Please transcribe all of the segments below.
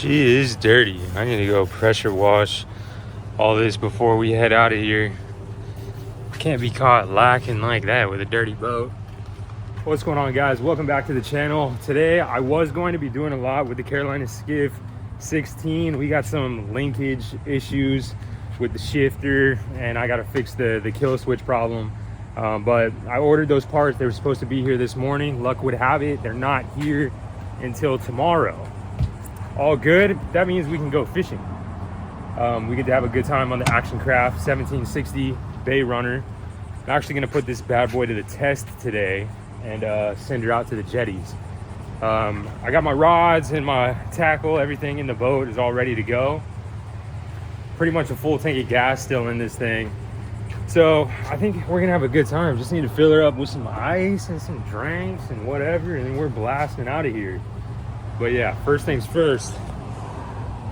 She is dirty. I need to go pressure wash all this before we head out of here. Can't be caught lacking like that with a dirty boat. What's going on, guys? Welcome back to the channel. Today I was going to be doing a lot with the Carolina Skiff 16. We got some linkage issues with the shifter and I got to fix the kill switch problem. But I ordered those parts. They were supposed to be here this morning. Luck would have it, they're not here until tomorrow. All good. That means we can go fishing. We get to have a good time on the Action Craft 1760 Bay Runner. I'm actually going to put this bad boy to the test today and send her out to the jetties. I got my rods and my tackle. Everything in the boat is all ready to go. Pretty much a full tank of gas still in this thing. So I think we're gonna have a good time. Just need to fill her up with some ice and some drinks and whatever, and then we're blasting out of here. But yeah, first things first,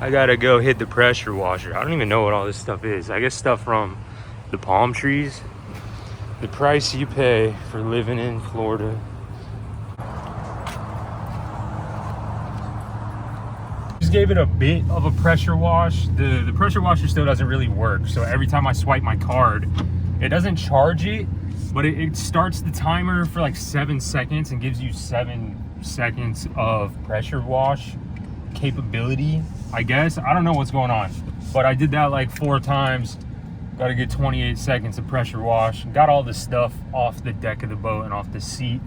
I gotta go hit the pressure washer. I don't even know what all this stuff is. I guess stuff from the palm trees. The price you pay for living in Florida. Just gave it a bit of a pressure wash. The pressure washer still doesn't really work. So every time I swipe my card, it doesn't charge it, but it starts the timer for like 7 seconds and gives you 7 seconds of pressure wash capability, I guess. I don't know what's going on, but I did that like 4 times. Got a good 28 seconds of pressure wash. Got all the stuff off the deck of the boat and off the seat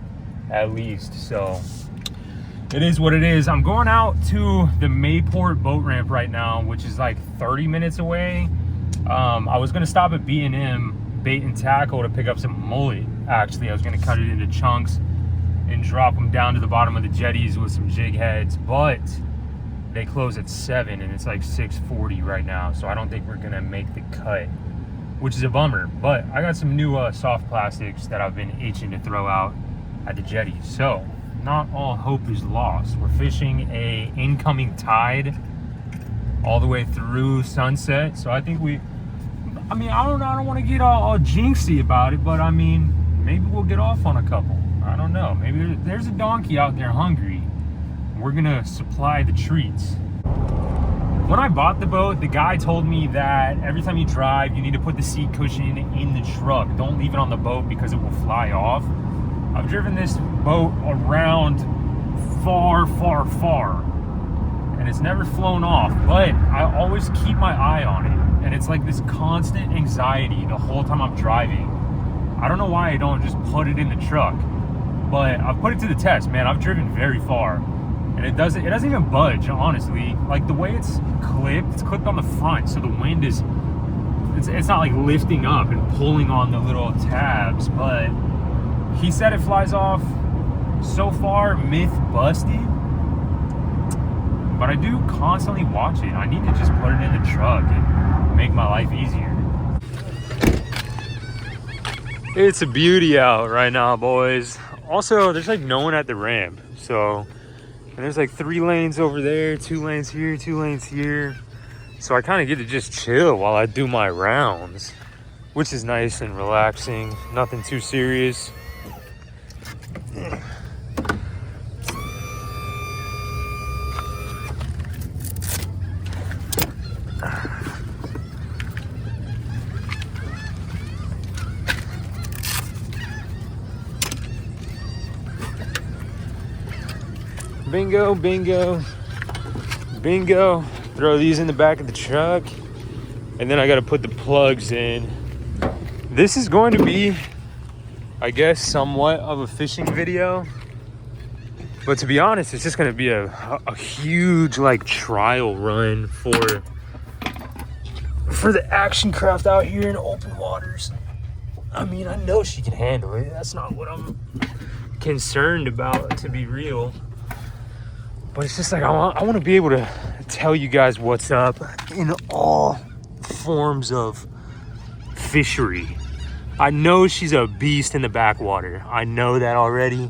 at least. So it is what it is. I'm going out to the Mayport boat ramp right now, which is like 30 minutes away. I was gonna stop at B&M Bait and Tackle to pick up some mullet. Actually, I was gonna cut it into chunks and drop them down to the bottom of the jetties with some jig heads, but they close at 7 and it's like 6:40 right now. So I don't think we're gonna make the cut, which is a bummer. But I got some new soft plastics that I've been itching to throw out at the jetties. So not all hope is lost. We're fishing a incoming tide all the way through sunset. So I think I don't want to get all jinxy about it, but I mean, maybe we'll get off on a couple. I don't know. Maybe there's a donkey out there hungry. We're gonna supply the treats. When I bought the boat, the guy told me that every time you drive, you need to put the seat cushion in the truck. Don't leave it on the boat because it will fly off. I've driven this boat around far, and it's never flown off, but I always keep my eye on it. And it's like this constant anxiety the whole time I'm driving. I don't know why I don't just put it in the truck, but I've put it to the test, man. I've driven very far and it doesn't even budge, honestly. Like the way it's clipped on the front. So the wind it's not like lifting up and pulling on the little tabs, but he said it flies off. So far, myth busted. But I do constantly watch it. I need to just put it in the truck and make my life easier. It's a beauty out right now, boys. Also, there's like no one at the ramp. So, and there's like 3 lanes over there, 2 lanes here, 2 lanes here. So I kind of get to just chill while I do my rounds, which is nice and relaxing. Nothing too serious. Bingo, bingo, bingo. Throw these in the back of the truck, and then I got to put the plugs in. This is going to be, I guess, somewhat of a fishing video, but to be honest, it's just going to be a huge like trial run for the Action Craft out here in open waters. I mean, I know she can handle it. That's not what I'm concerned about, to be real. But it's just like, I want to be able to tell you guys what's up in all forms of fishery. I know she's a beast in the backwater. I know that already.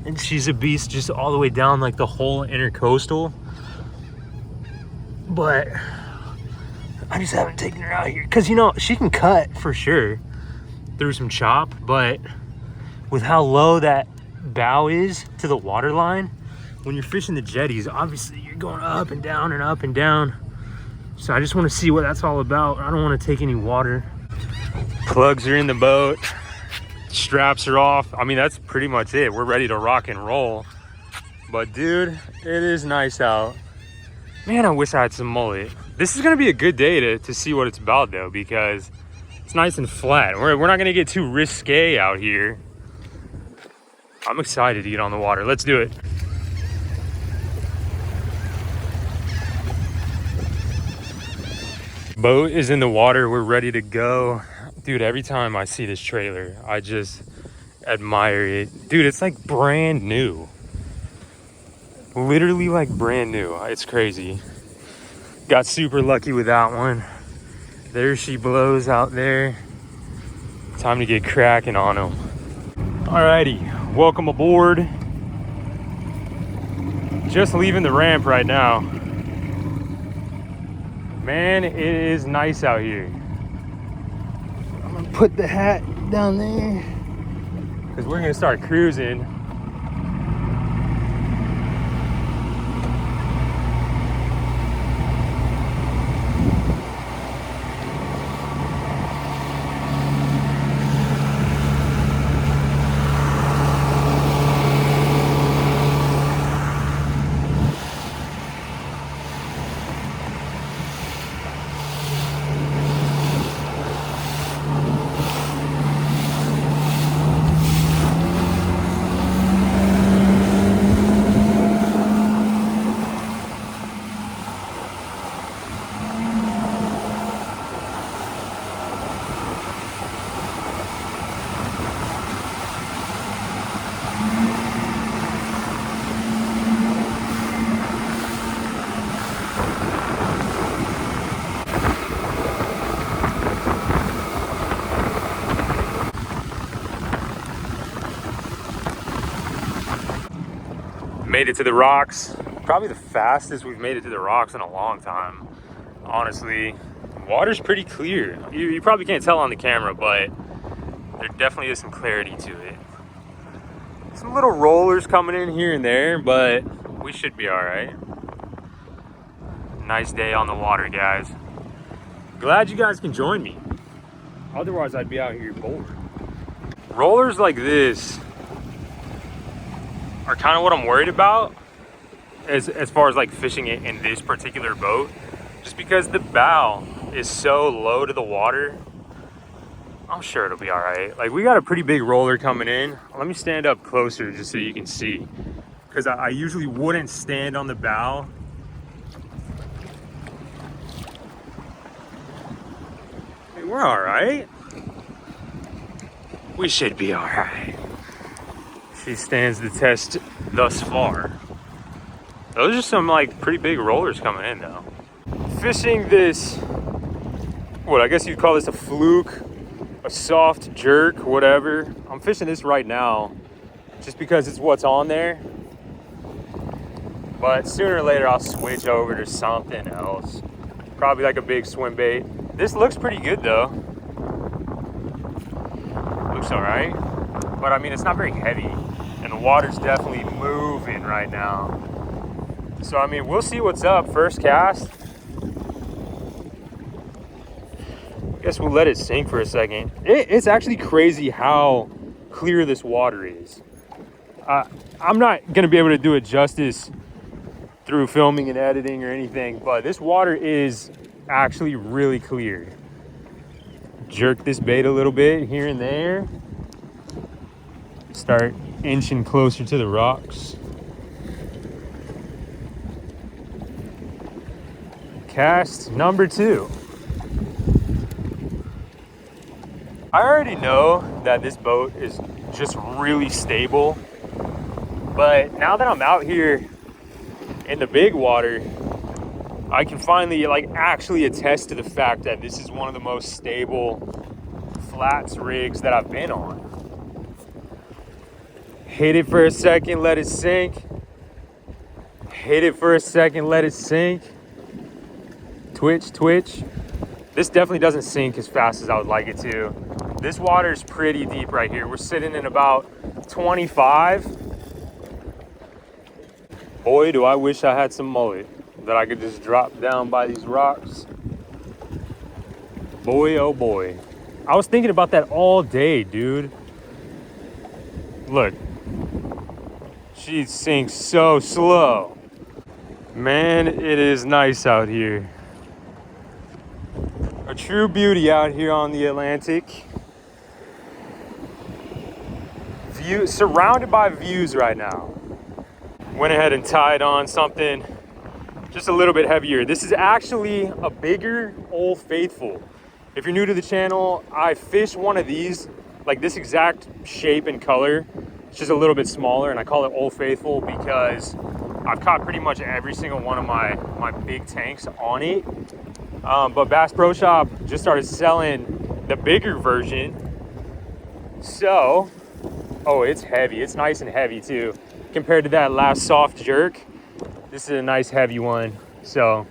And she's a beast just all the way down like the whole intercoastal. But I just haven't taken her out here. Because, you know, she can cut for sure through some chop. But with how low that bow is to the water line, when you're fishing the jetties, obviously you're going up and down and up and down. So I just want to see what that's all about. I don't want to take any water. Plugs are in the boat. Straps are off. I mean, that's pretty much it. We're ready to rock and roll. But dude, it is nice out. Man, I wish I had some mullet. This is gonna be a good day to see what it's about though, because it's nice and flat. We're not gonna get too risque out here. I'm excited to get on the water. Let's do it. Boat is in the water. We're ready to go. Dude, every time I see this trailer, I just admire it. Dude, it's like brand new. Literally like brand new. It's crazy. Got super lucky with that one. There she blows out there. Time to get cracking on them. Alrighty, welcome aboard. Just leaving the ramp right now. Man, it is nice out here. I'm gonna put the hat down there because we're gonna start cruising. Made it to the rocks. Probably the fastest we've made it to the rocks in a long time. Honestly, water's pretty clear. You probably can't tell on the camera, but there definitely is some clarity to it. Some little rollers coming in here and there, but we should be all right. Nice day on the water, guys. Glad you guys can join me. Otherwise, I'd be out here bored. Rollers like this are kind of what I'm worried about as far as like fishing it in this particular boat, just because the bow is so low to the water. I'm sure it'll be all right. Like, we got a pretty big roller coming in. Let me stand up closer just so you can see, because I usually wouldn't stand on the bow. Hey, we're all right. We should be all right. She stands the test thus far. Those are some like pretty big rollers coming in though. Fishing this, what I guess you'd call this a fluke, a soft jerk, whatever. I'm fishing this right now just because it's what's on there. But sooner or later I'll switch over to something else. Probably like a big swim bait. This looks pretty good though. Looks all right. But I mean, it's not very heavy. And the water's definitely moving right now. So, I mean, we'll see what's up. First cast. Guess we'll let it sink for a second. It's actually crazy how clear this water is. I'm not going to be able to do it justice through filming and editing or anything, but this water is actually really clear. Jerk this bait a little bit here and there. Start inching closer to the rocks. Cast number 2. I already know that this boat is just really stable, but now that I'm out here in the big water, I can finally like actually attest to the fact that this is one of the most stable flats rigs that I've been on. Hit it for a second, let it sink. Hit it for a second, let it sink. Twitch, twitch. This definitely doesn't sink as fast as I would like it to. This water is pretty deep right here. We're sitting in about 25. Boy, do I wish I had some mullet that I could just drop down by these rocks. Boy, oh boy. I was thinking about that all day, dude. Look. She sinks so slow. Man, it is nice out here. A true beauty out here on the Atlantic. View, surrounded by views right now. Went ahead and tied on something just a little bit heavier. This is actually a bigger Old Faithful. If you're new to the channel, I fish one of these, like this exact shape and color. It's just a little bit smaller, and I call it Old Faithful because I've caught pretty much every single one of my big tanks on it. But Bass Pro Shop just started selling the bigger version. So, oh, it's heavy. It's nice and heavy too. Compared to that last soft jerk, this is a nice heavy one. So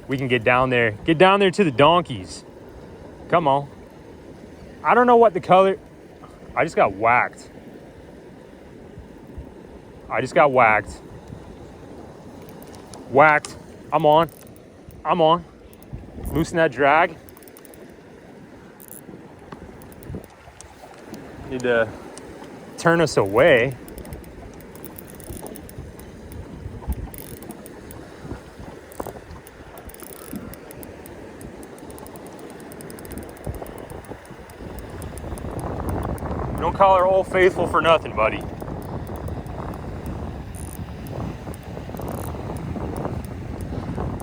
we can get down there. Get down there to the donkeys. Come on. I don't know what the color, I just got whacked. Whacked. I'm on. Loosen that drag. Need to turn us away. Don't call her Old Faithful for nothing, buddy.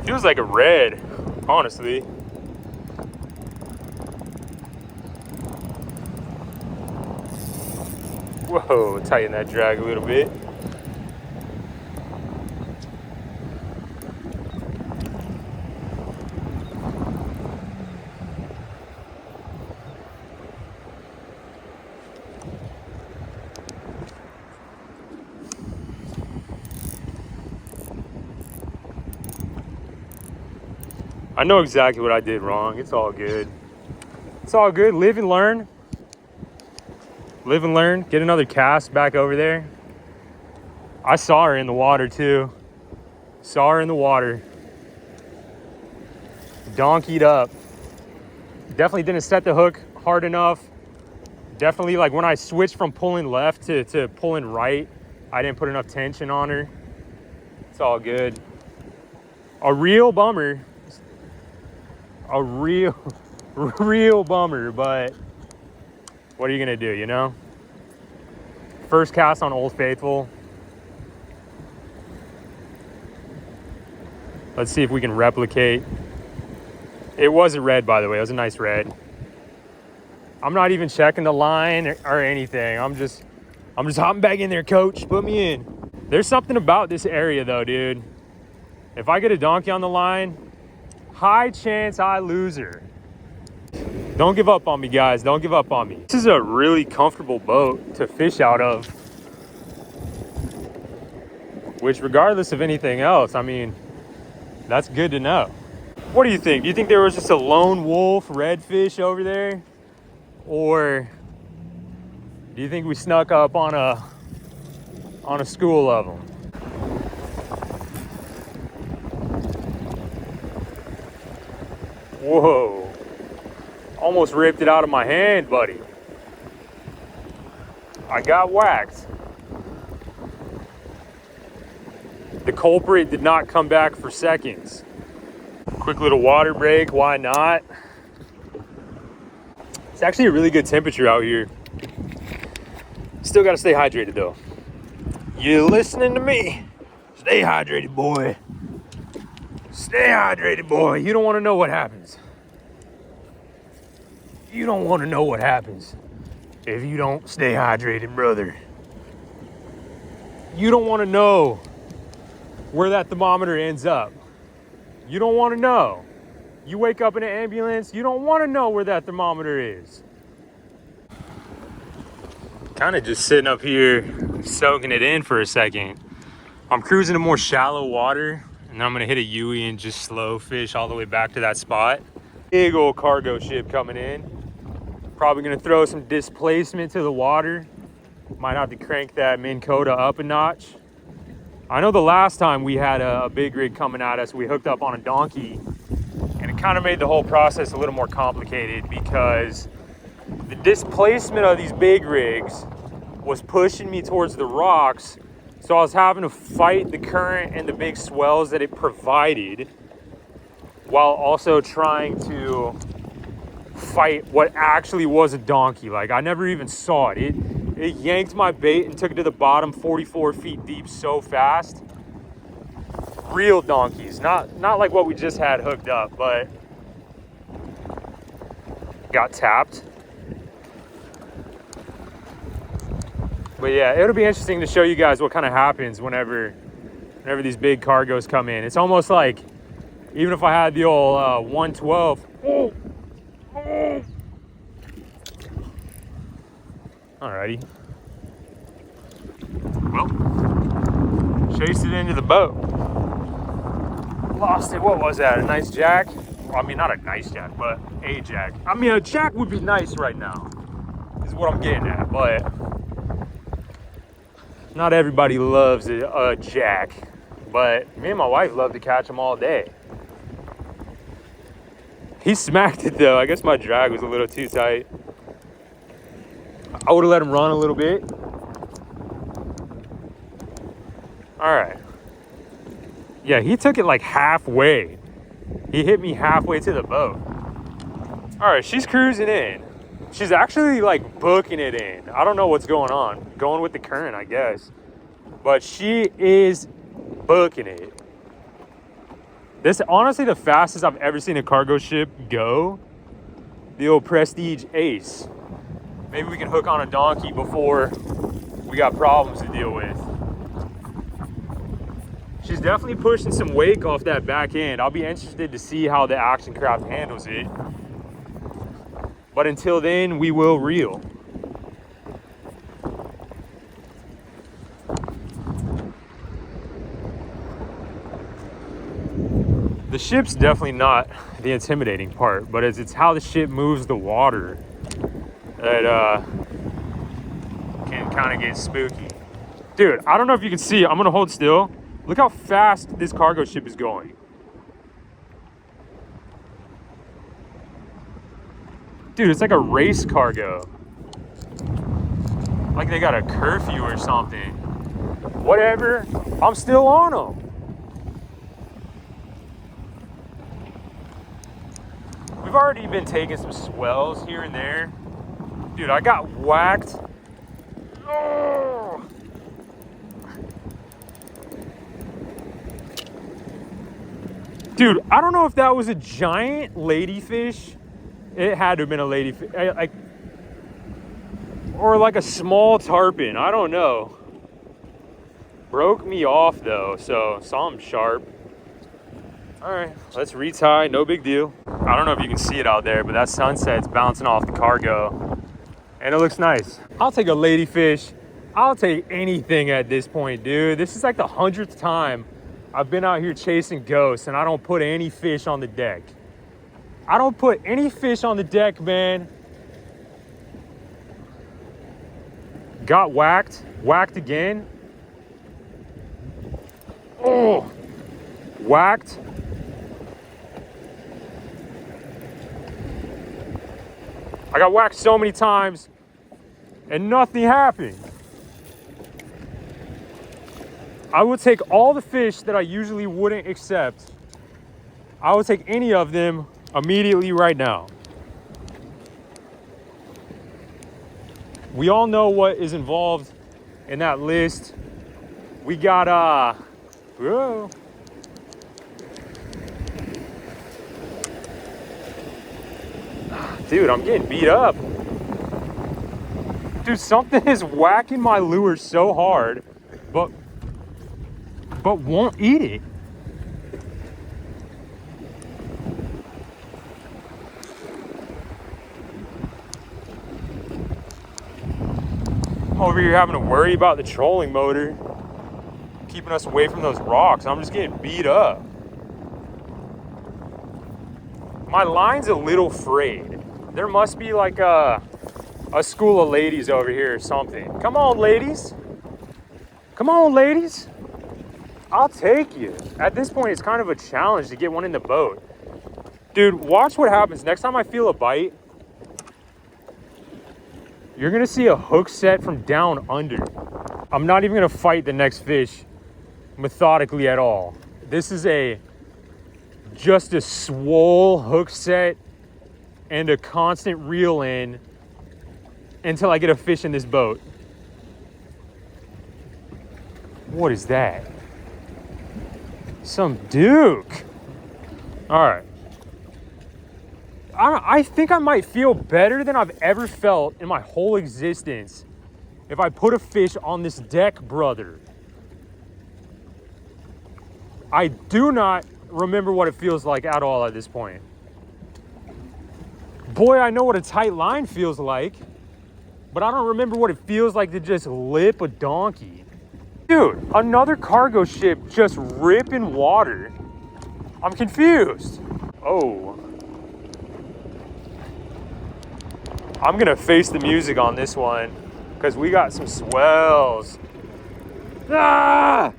Feels like a red, honestly. Whoa, tighten that drag a little bit. I know exactly what I did wrong. It's all good. It's all good. Live and learn. Live and learn. Get another cast back over there. I saw her in the water too. Saw her in the water. Donkeyed up. Definitely didn't set the hook hard enough. Definitely, like when I switched from pulling left to pulling right, I didn't put enough tension on her. It's all good. A real bummer. A real bummer, but what are you gonna do, you know? First cast on Old Faithful. Let's see if we can replicate. It was a red, by the way. It was a nice red. I'm not even checking the line or anything. I'm just hopping back in there, coach. Put me in. There's something about this area though, dude. If I get a donkey on the line, high chance I lose her. Don't give up on me, guys. Don't give up on me. This is a really comfortable boat to fish out of. Which, regardless of anything else, I mean, that's good to know. What do you think? Do you think there was just a lone wolf redfish over there? Or do you think we snuck up on a school of them? Whoa. Almost ripped it out of my hand, buddy. I got whacked. The culprit did not come back for seconds. Quick little water break, why not? It's actually a really good temperature out here. Still gotta stay hydrated though. You listening to me? Stay hydrated, boy. Stay hydrated, boy. You don't wanna know what happens. You don't wanna know what happens if you don't stay hydrated, brother. You don't wanna know where that thermometer ends up. You don't wanna know. You wake up in an ambulance, you don't wanna know where that thermometer is. Kind of just sitting up here, soaking it in for a second. I'm cruising to more shallow water, and then I'm gonna hit a Yui and just slow fish all the way back to that spot. Big old cargo ship coming in. Probably gonna throw some displacement to the water. Might have to crank that Minn Kota up a notch. I know the last time we had a big rig coming at us, we hooked up on a donkey, and it kind of made the whole process a little more complicated because the displacement of these big rigs was pushing me towards the rocks. So I was having to fight the current and the big swells that it provided while also trying to fight what actually was a donkey. Like, I never even saw it. It yanked my bait and took it to the bottom 44 feet deep so fast. Real donkeys, not like what we just had hooked up, but got tapped. But yeah, it'll be interesting to show you guys what kind of happens whenever these big cargoes come in. It's almost like, even if I had the old 112. Alrighty. Well, chased it into the boat. Lost it. What was that? A nice jack? Well, I mean, not a nice jack, but a jack. I mean, a jack would be nice right now, is what I'm getting at, but not everybody loves a jack. But me and my wife love to catch them all day. He smacked it though. I guess my drag was a little too tight. I would have let him run a little bit. All right. Yeah, he took it like halfway. He hit me halfway to the boat. All right, she's cruising in. She's actually like booking it in. I don't know what's going on. Going with the current, I guess. But she is booking it. This is honestly the fastest I've ever seen a cargo ship go. The old Prestige Ace. Maybe we can hook on a donkey before we got problems to deal with. She's definitely pushing some wake off that back end. I'll be interested to see how the Action Craft handles it. But until then, we will reel. The ship's definitely not the intimidating part, but it's how the ship moves the water that can kind of get spooky. Dude, I don't know if you can see, I'm gonna hold still. Look how fast this cargo ship is going. Dude, it's like a race cargo. Like they got a curfew or something. Whatever, I'm still on them. We've already been taking some swells here and there. Dude, I got whacked. Oh. Dude, I don't know if that was a giant ladyfish. It had to have been a ladyfish. Like, or like a small tarpon. I don't know. Broke me off though, so saw him sharp. All right, let's retie, no big deal. I don't know if you can see it out there, but that sunset's bouncing off the cargo and it looks nice. I'll take a ladyfish. I'll take anything at this point, dude. This is like the 100th time I've been out here chasing ghosts and I don't put any fish on the deck. I don't put any fish on the deck, man. Got whacked, whacked again. Oh, whacked. I got whacked so many times and nothing happened. I would take all the fish that I usually wouldn't accept. I would take any of them immediately right now. We all know what is involved in that list. We got, whoa. Dude, I'm getting beat up. Dude, something is whacking my lure so hard, but won't eat it. I'm over here having to worry about the trolling motor keeping us away from those rocks. I'm just getting beat up. My line's a little frayed. There must be like a school of ladies over here or something. Come on, ladies. Come on, ladies. I'll take you. At this point, it's kind of a challenge to get one in the boat. Dude, watch what happens. Next time I feel a bite, you're gonna see a hook set from down under. I'm not even gonna fight the next fish methodically at all. This is just a swole hook set and a constant reel in until I get a fish in this boat. What is that? Some Duke. All right. I think I might feel better than I've ever felt in my whole existence if I put a fish on this deck, brother. I do not remember what it feels like at all at this point. Boy, I know what a tight line feels like, but I don't remember what it feels like to just lip a donkey. Dude, another cargo ship just ripping water. I'm confused. Oh. I'm gonna face the music on this one because we got some swells. Ah!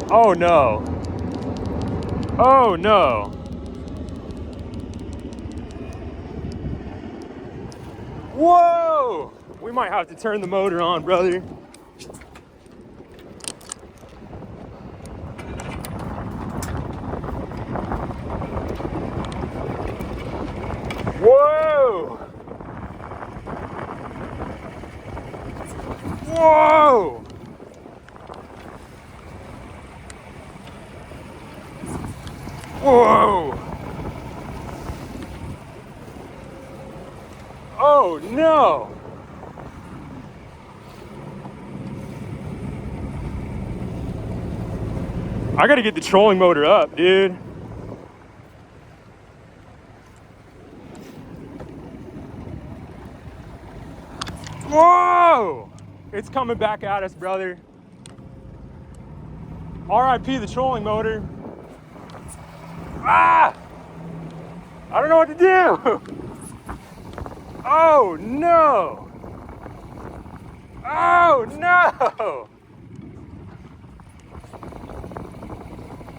Oh no. Oh no. Whoa! We might have to turn the motor on, brother. Whoa! Whoa! Whoa! Oh no! I gotta get the trolling motor up, dude. Whoa! It's coming back at us, brother. RIP the trolling motor. Ah! I don't know what to do. Oh no! Oh no!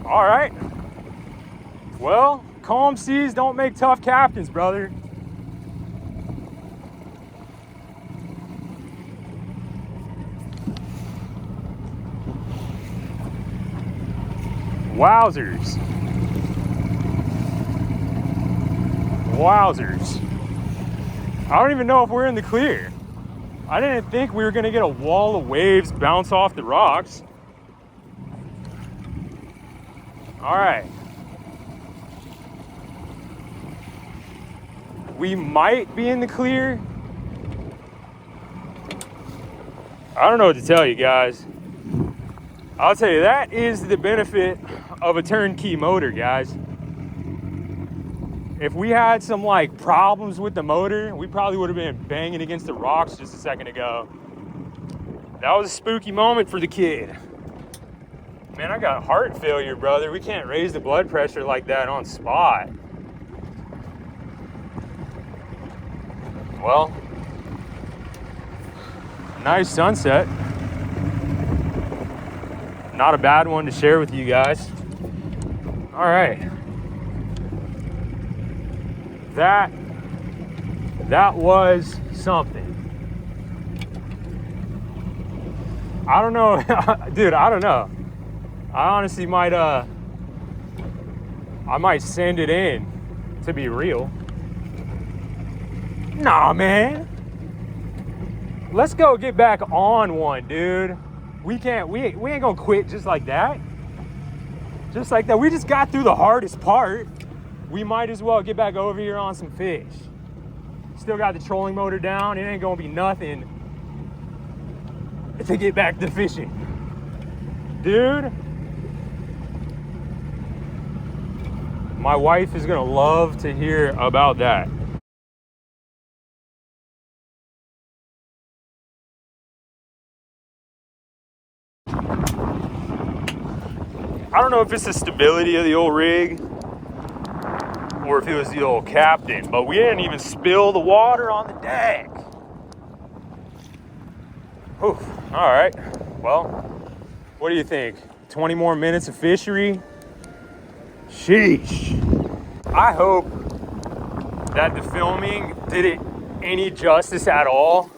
All right. Well, calm seas don't make tough captains, brother. Wowzers. Wowzers. I don't even know if we're in the clear. I didn't think we were gonna get a wall of waves bounce off the rocks. All right. We might be in the clear. I don't know what to tell you guys. I'll tell you, that is the benefit of a turnkey motor, guys. If we had some like problems with the motor, we probably would have been banging against the rocks just a second ago. That was a spooky moment for the kid. Man, I got heart failure, brother. We can't raise the blood pressure like that on spot. Well, nice sunset. Not a bad one to share with you guys. All right. That was something. I don't know, dude, I don't know. I honestly might, I might send it in to be real. Nah, man. Let's go get back on one, dude. We ain't gonna quit just like that. Just like that. We just got through the hardest part. We might as well get back over here on some fish. Still got the trolling motor down. It ain't gonna be nothing to get back to fishing. Dude, my wife is gonna love to hear about that. I don't know if it's the stability of the old rig or if it was the old captain, but we didn't even spill the water on the deck. Whew. All right, well, what do you think? 20 more minutes of fishery? Sheesh. I hope that the filming did it any justice at all,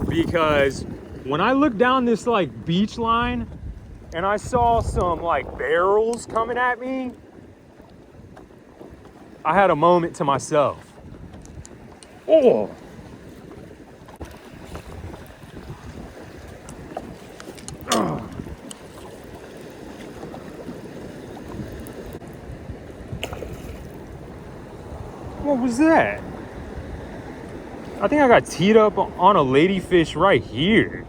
because when I looked down this like beach line and I saw some like barrels coming at me, I had a moment to myself. Oh. What was that? I think I got teed up on a ladyfish right here.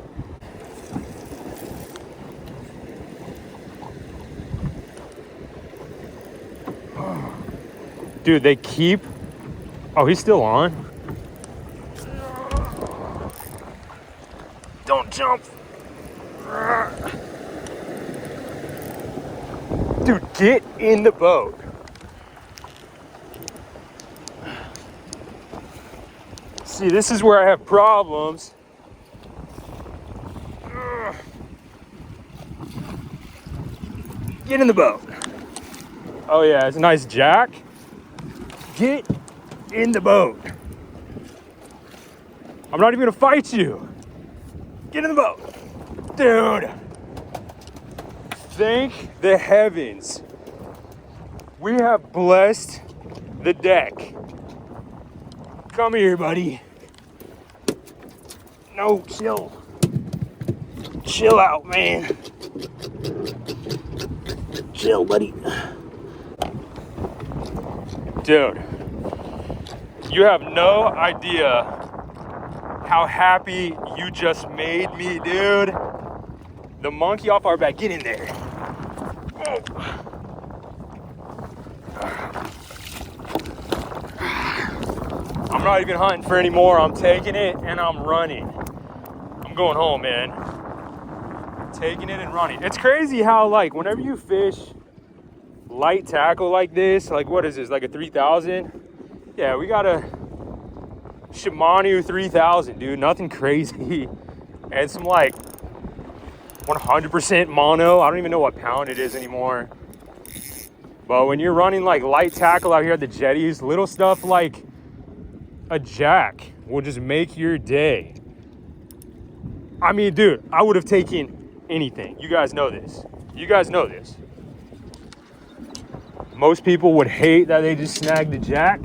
Dude, they keep... Oh, he's still on. Don't jump. Dude, get in the boat. See, this is where I have problems. Get in the boat. Oh yeah, it's a nice jack. Get in the boat. I'm not even gonna fight you. Get in the boat. Dude. Thank the heavens. We have blessed the deck. Come here, buddy. No, chill. Chill out, man. Chill, buddy. Dude, you have no idea how happy you just made me, dude. The monkey off our back. Get in there. I'm not even hunting for any more. I'm taking it and I'm running. I'm going home, man. Taking it and running. It's crazy how, like, whenever you fish light tackle like this, like, what is this, like a 3000? Yeah, we got a Shimano 3000, dude. Nothing crazy. And some, like, 100% mono. I don't even know what pound it is anymore. But when you're running, like, light tackle out here at the jetties, little stuff like a jack will just make your day. I mean, dude, I would have taken anything. You guys know this. You guys know this. Most people would hate that they just snagged the jack.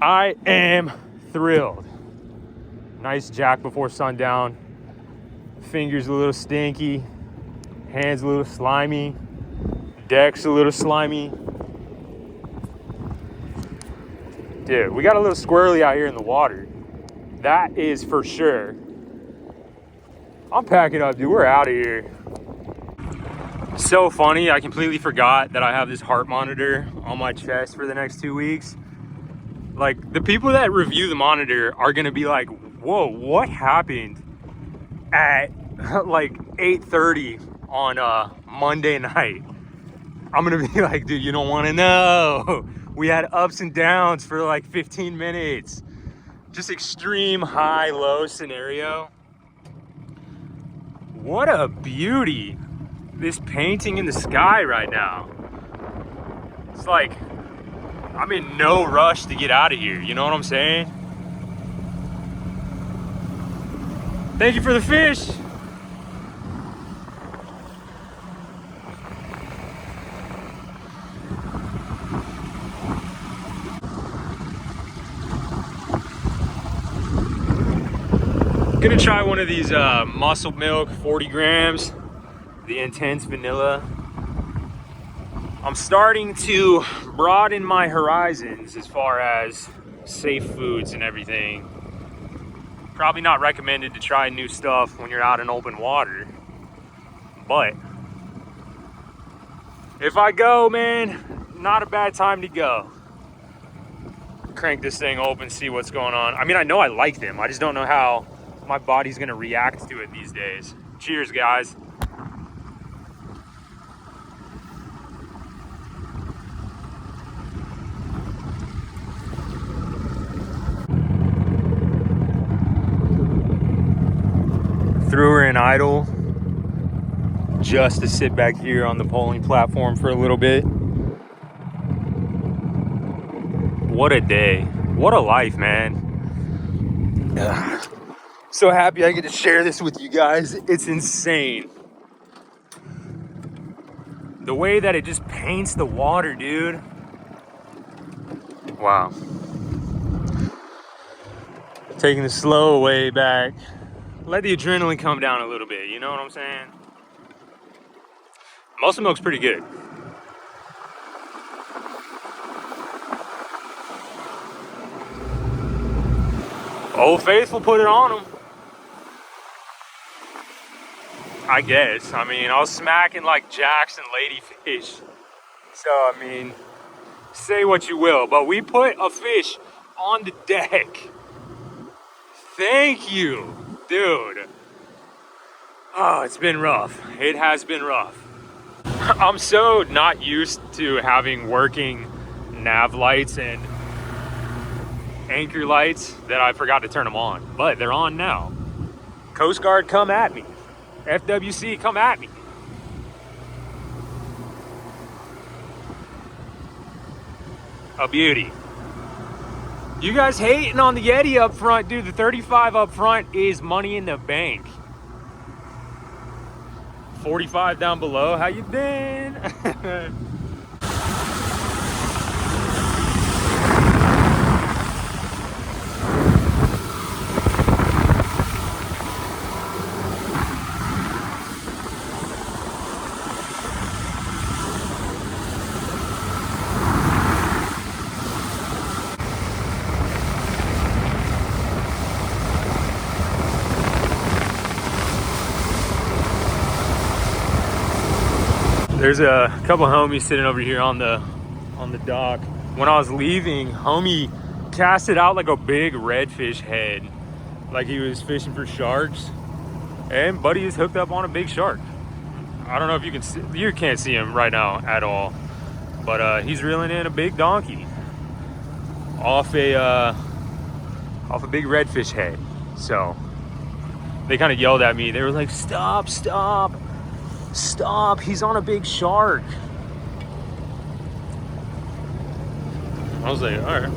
I am thrilled. Nice jack before sundown. Fingers a little stinky. Hands a little slimy. Deck's a little slimy. Dude, we got a little squirrely out here in the water. That is for sure. I'm packing up, dude. We're out of here. So funny, I completely forgot that I have this heart monitor on my chest for the next 2 weeks. Like, the people that review the monitor are gonna be like, whoa, what happened at like 8:30 on Monday night? I'm gonna be like, dude, you don't wanna know. We had ups and downs for like 15 minutes. Just extreme high-low scenario. What a beauty. This painting in the sky right now. It's like, I'm in no rush to get out of here. You know what I'm saying? Thank you for the fish. Gonna try one of these muscle milk 40 grams, the intense vanilla. I'm starting to broaden my horizons as far as safe foods and everything. Probably not recommended to try new stuff when you're out in open water, but if I go, man, not a bad time to go. Crank this thing open, see what's going on. I mean, I know I like them. I just don't know how my body's gonna react to it these days. Cheers, guys. threw her in idle just to sit back here on the polling platform for a little bit. What a day. What a life, man. Ugh. So happy I get to share this with you guys. It's insane. The way that it just paints the water, dude. Wow. Taking the slow way back. Let the adrenaline come down a little bit, you know what I'm saying? Muscle milk's pretty good. Old Faithful put it on them. I guess. I mean, I was smacking like Jackson ladyfish. So, I mean, say what you will, but we put a fish on the deck. Thank you, dude. Oh, it's been rough. It has been rough. I'm so not used to having working nav lights and anchor lights that I forgot to turn them on, but they're on now. Coast Guard, come at me. FWC, come at me. A beauty. You guys hating on the Yeti up front, dude. The 35 up front is money in the bank. 45 down below. How you been? There's a couple homies sitting over here on the dock. When I was leaving, homie casted out like a big redfish head, like he was fishing for sharks, and buddy is hooked up on a big shark. I don't know if you can see, you can't see him right now at all, but he's reeling in a big donkey off a big redfish head. So they kind of yelled at me. They were like, stop, stop, stop, he's on a big shark. I was like, all right,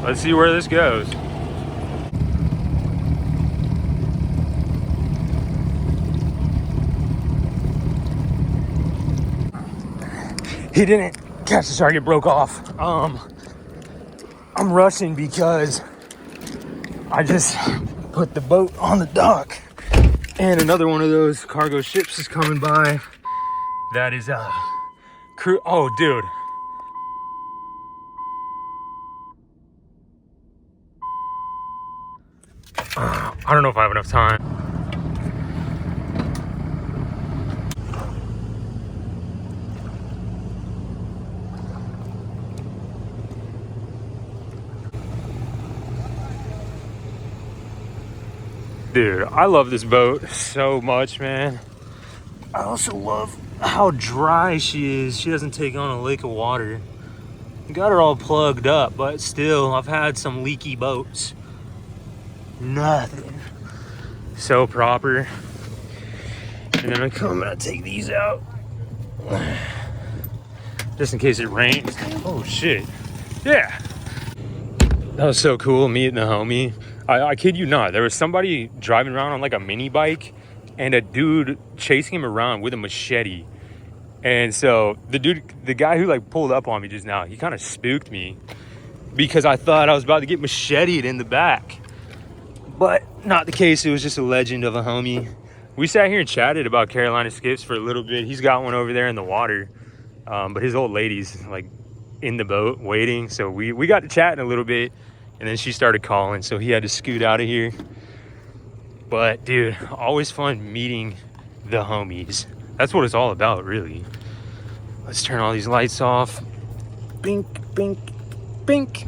let's see where this goes. He didn't catch the shark, it broke off. I'm rushing because I just put the boat on the dock and another one of those cargo ships is coming by. That is crew. Oh, dude. I don't know if I have enough time. Dude, I love this boat so much, man. I also love how dry she is. She doesn't take on a lake of water. Got her all plugged up, but still, I've had some leaky boats. Nothing. So proper. And then I come and I take these out. Just in case it rains. Oh, shit. Yeah. That was so cool, meeting the homie. I kid you not, there was somebody driving around on like a mini bike and a dude chasing him around with a machete. And so the guy who like pulled up on me just now, he kind of spooked me because I thought I was about to get macheted in the back. But not the case. It was just a legend of a homie. We sat here and chatted about Carolina skiffs for a little bit. He's got one over there in the water. But his old lady's like in the boat waiting. So we got to chatting a little bit. And then she started calling, so he had to scoot out of here. But dude, always fun meeting the homies. That's what it's all about, really. Let's turn all these lights off. Bink, bink, bink.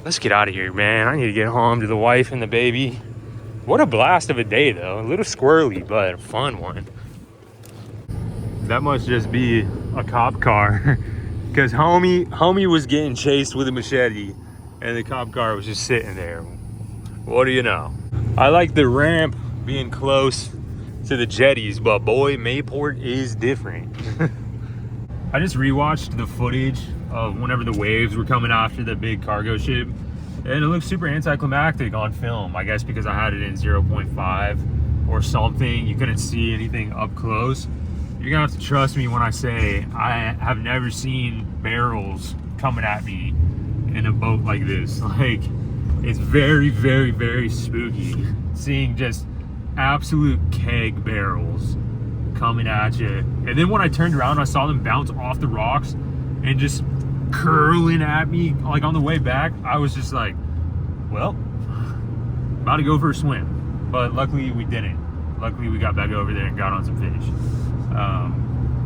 Let's get out of here, man. I need to get home to the wife and the baby. What a blast of a day, though. A little squirrely, but a fun one. That must just be a cop car. Because homie was getting chased with a machete. And the cop car was just sitting there. What do you know? I like the ramp being close to the jetties, but boy, Mayport is different. I just rewatched the footage of whenever the waves were coming after the big cargo ship, and it looks super anticlimactic on film. I guess because I had it in 0.5 or something, you couldn't see anything up close. You're gonna have to trust me when I say I have never seen barrels coming at me in a boat like this. Like, it's very, very, very spooky seeing just absolute keg barrels coming at you. And then when I turned around, I saw them bounce off the rocks and just curling at me like on the way back. I was just like, well, about to go for a swim. But luckily we didn't. Luckily we got back over there and got on some fish.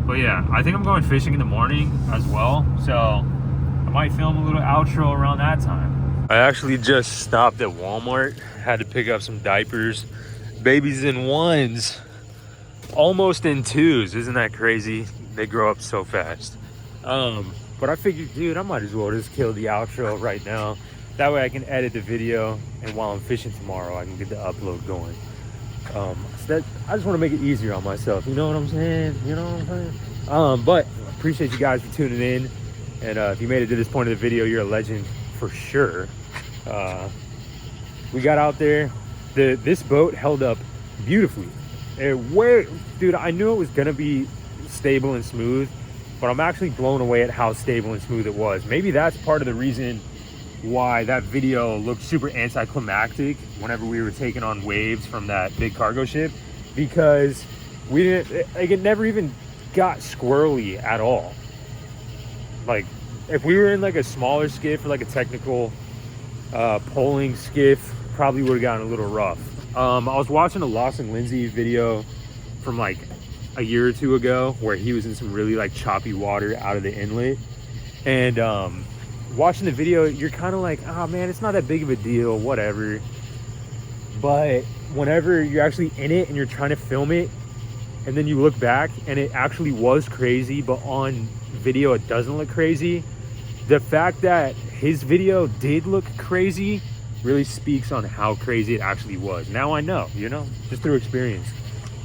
But yeah, I think I'm going fishing in the morning as well, so I might film a little outro around that time. I actually just stopped at Walmart, had to pick up some diapers. Babies in 1s, almost in 2s. Isn't that crazy? They grow up so fast. But I figured, dude, I might as well just kill the outro right now. That way I can edit the video, and while I'm fishing tomorrow, I can get the upload going. So I just want to make it easier on myself. You know what I'm saying? You know what I'm saying? But appreciate you guys for tuning in. And if you made it to this point of the video, you're a legend for sure. We got out there. This boat held up beautifully. Dude, I knew it was gonna be stable and smooth, but I'm actually blown away at how stable and smooth it was. Maybe that's part of the reason why that video looked super anticlimactic whenever we were taking on waves from that big cargo ship, because we didn't, like, it never even got squirrely at all. Like, if we were in like a smaller skiff or like a technical poling skiff, probably would have gotten a little rough. I was watching a Lawson Lindsay video from like a year or two ago where he was in some really like choppy water out of the inlet, and watching the video, you're kind of like, oh man, it's not that big of a deal, whatever. But whenever you're actually in it and you're trying to film it, and then you look back and it actually was crazy, but on video it doesn't look crazy, the fact that his video did look crazy really speaks on how crazy it actually was. Now I know, you know, just through experience.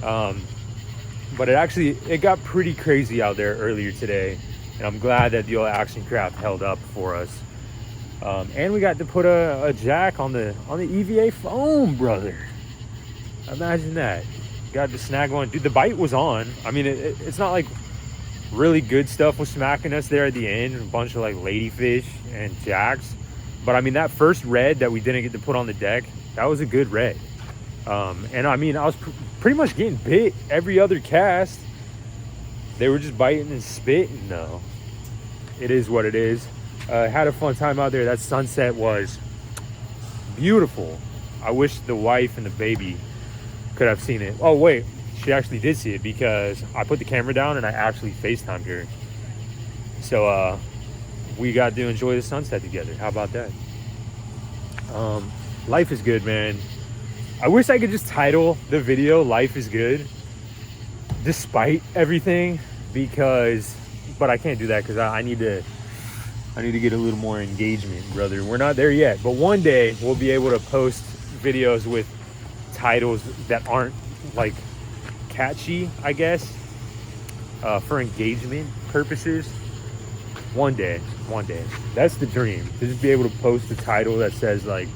But it got pretty crazy out there earlier today, and I'm glad that the old action craft held up for us. And we got to put a jack on the EVA foam, brother. Imagine that. Got to snag one. Dude, the bite was on. I mean, it's not like really good stuff was smacking us there at the end, a bunch of like ladyfish and jacks. But I mean, that first red that we didn't get to put on the deck, that was a good red. And I mean, I was pretty much getting bit every other cast. They were just biting and spitting though. It is what it is. Had a fun time out there. That sunset was beautiful. I wish the wife and the baby could have seen it. Oh wait, she actually did see it because I put the camera down and I actually FaceTimed her. So we got to enjoy the sunset together. How about that? Life is good, man. I wish I could just title the video "Life is Good" despite everything, but I can't do that because I need to get a little more engagement, brother. We're not there yet, but one day we'll be able to post videos with titles that aren't like catchy, I guess, for engagement purposes. One day. That's the dream, to just be able to post a title that says like,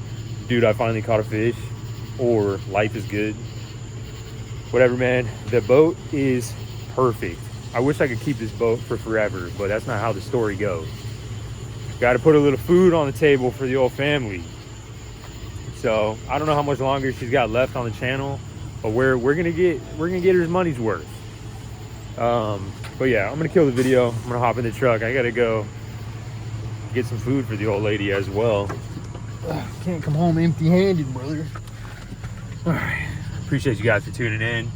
dude, I finally caught a fish, or life is good. Whatever, man. The boat is perfect. I wish I could keep this boat for forever, but that's not how the story goes. Got to put a little food on the table for the old family. So I don't know how much longer she's got left on the channel, but we're gonna get her money's worth. But yeah, I'm gonna kill the video. I'm gonna hop in the truck. I gotta go get some food for the old lady as well. Can't come home empty-handed, brother. All right, appreciate you guys for tuning in,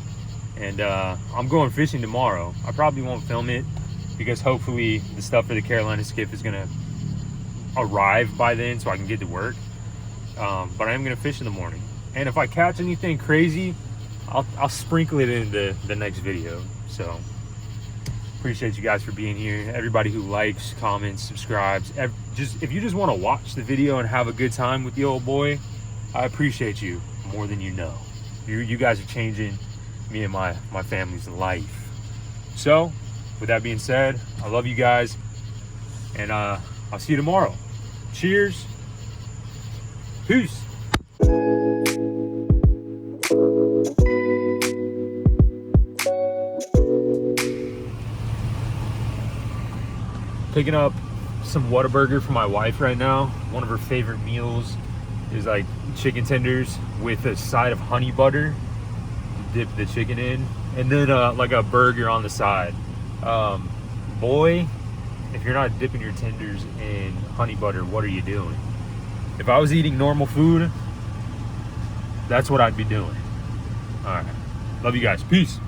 and I'm going fishing tomorrow. I probably won't film it because hopefully the stuff for the Carolina Skiff is gonna arrive by then so I can get to work. But I am gonna fish in the morning, and if I catch anything crazy, I'll sprinkle it into the next video. So appreciate you guys for being here. Everybody who likes, comments, subscribes, if you just want to watch the video and have a good time with the old boy, I appreciate you more than you know. You guys are changing me and my family's life. So, with that being said, I love you guys, and I'll see you tomorrow. Cheers. Peace. Picking up some Whataburger for my wife right now. One of her favorite meals is like chicken tenders with a side of honey butter to dip the chicken in, and then like a burger on the side. Boy, if you're not dipping your tenders in honey butter, what are you doing? If I was eating normal food, that's what I'd be doing. All right, love you guys. Peace.